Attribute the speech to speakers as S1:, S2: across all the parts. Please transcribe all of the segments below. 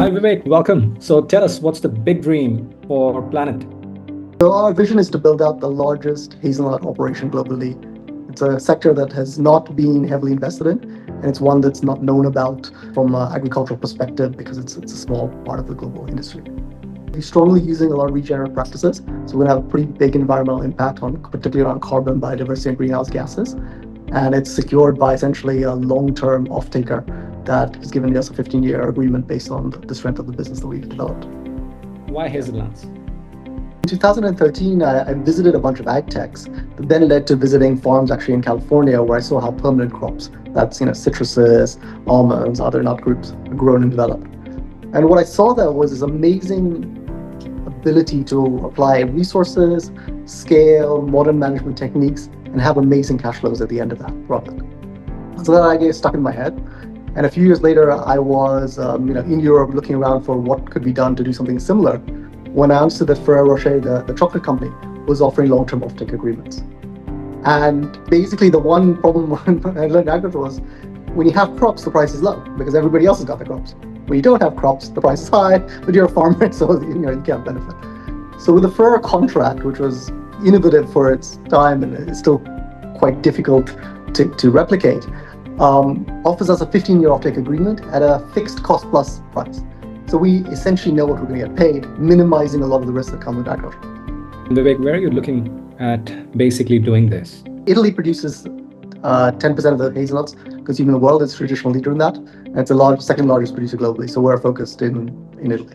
S1: Hi Vivek, welcome. So tell us, what's the big dream for Planet?
S2: So our vision is to build out the largest hazelnut operation globally. It's a sector that has not been heavily invested in, and it's one that's not known about from an agricultural perspective because it's a small part of the global industry. We're strongly using a lot of regenerative practices, so we're going to have a pretty big environmental impact on, particularly on carbon, biodiversity, and greenhouse gases. And it's secured by essentially a long-term off-taker that has given us a 15-year agreement based on the strength of the business that we've developed.
S1: Why hazelnuts?
S2: In 2013, I visited a bunch of ag techs that then led to visiting farms actually in California where I saw how permanent crops, that's citruses, almonds, other nut groups, are grown and developed. And what I saw there was this amazing ability to apply resources, scale, modern management techniques, and have amazing cash flows at the end of that product. So that idea stuck in my head. And a few years later, I was in Europe looking around for what could be done to do something similar when I understood that Ferrero Rocher, the chocolate company, was offering long-term offtake agreements. And basically the one problem when I learned agriculture was when you have crops, the price is low because everybody else has got the crops. When you don't have crops, the price is high, but you're a farmer, so you can't benefit. So with the Ferrero contract, which was innovative for its time and it's still quite difficult to replicate, offers us a 15-year offtake agreement at a fixed cost plus price. So we essentially know what we're going to get paid, minimizing a lot of the risks that come with agriculture.
S1: Vivek, where are you looking at basically doing this?
S2: Italy produces 10% of the hazelnuts consumed in the world. It's a traditional leader in that. And it's the second largest producer globally. So we're focused in Italy.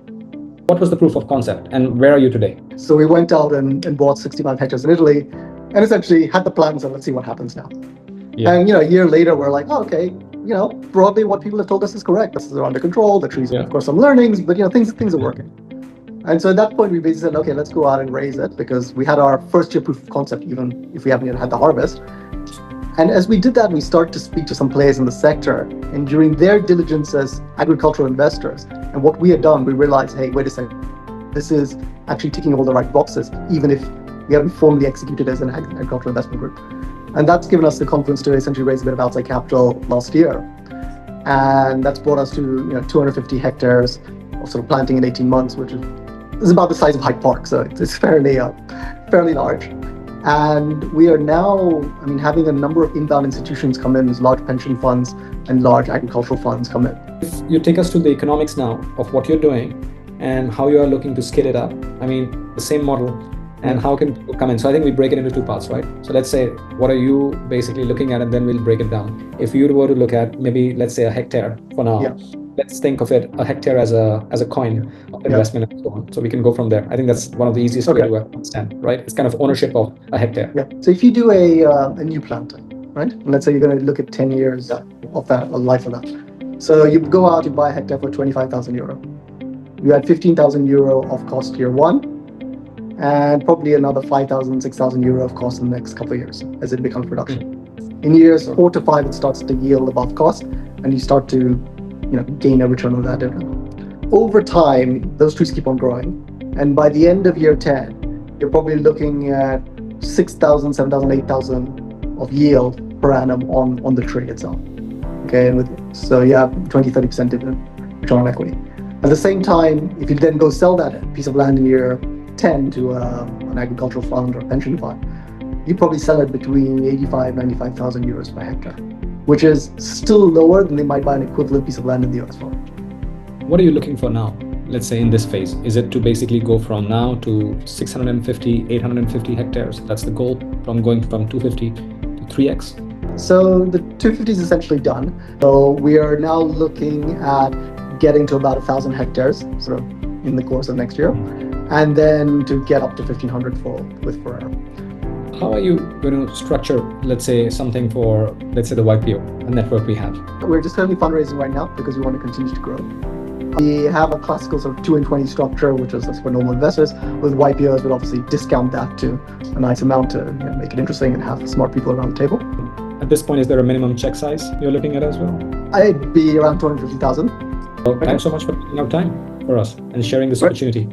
S1: What was the proof of concept and where are you today?
S2: So we went out and bought 65 hectares in Italy and essentially had the plans and let's see what happens now.
S1: Yeah.
S2: And a year later, we're like, oh, okay, broadly what people have told us is correct. This is under control. The trees, of course, some learnings, but things are working. And so at that point, we basically said, okay, let's go out and raise it because we had our first year proof of concept, even if we haven't yet had the harvest. And as we did that, we started to speak to some players in the sector. And during their diligence as agricultural investors and what we had done, we realized, hey, wait a second, this is actually ticking all the right boxes, even if we haven't formally executed as an agricultural investment group. And that's given us the confidence to essentially raise a bit of outside capital last year. And that's brought us to 250 hectares of sort of planting in 18 months, which is about the size of Hyde Park. So it's fairly large. And we are now, having a number of inbound institutions come in, as large pension funds and large agricultural funds come in.
S1: If you take us to the economics now of what you're doing and how you are looking to scale it up, the same model, and how can people come in? So I think we break it into two parts, right? So let's say, what are you basically looking at? And then we'll break it down. If you were to look at maybe, let's say a hectare for now, let's think of it, a hectare as a coin of investment and so on. So we can go from there. I think that's one of the easiest way to understand, right? It's kind of ownership of a hectare.
S2: Yeah. So if you do a new planting, right? And let's say you're going to look at 10 years of that, a life of that. So you go out, you buy a hectare for 25,000 euro. You add 15,000 euro of cost year one, and probably another 5,000, 6,000 euro of cost in the next couple of years as it becomes production. In years 4 to 5, it starts to yield above cost, and you start to gain a return on that dividend. Over time, those trees keep on growing, and by the end of year 10, you're probably looking at 6,000, 7,000, 8,000 of yield per annum on the tree itself. Okay, and so you have 20-30% dividend return on equity. At the same time, if you then go sell that piece of land in year 10 to an agricultural fund or pension fund, you probably sell it between 85,000 95,000 euros per hectare, which is still lower than they might buy an equivalent piece of land in the US for.
S1: What are you looking for now? Let's say in this phase, is it to basically go from now to 650, 850 hectares? That's the goal, from going from 250 to 3x?
S2: So the 250 is essentially done. So we are now looking at getting to about 1,000 hectares sort of in the course of next year, and then to get up to 1,500 with Ferrero.
S1: How are you going to structure, let's say, something for, let's say, the YPO, a network we have?
S2: We're just currently fundraising right now because we want to continue to grow. We have a classical sort of 2 in 20 structure, which is for normal investors. With YPOs, we'd obviously discount that to a nice amount to make it interesting and have smart people around the table.
S1: At this point, is there a minimum check size you're looking at as well?
S2: I'd be around 250,000.
S1: Well, thanks so much for taking our time for us and sharing this opportunity.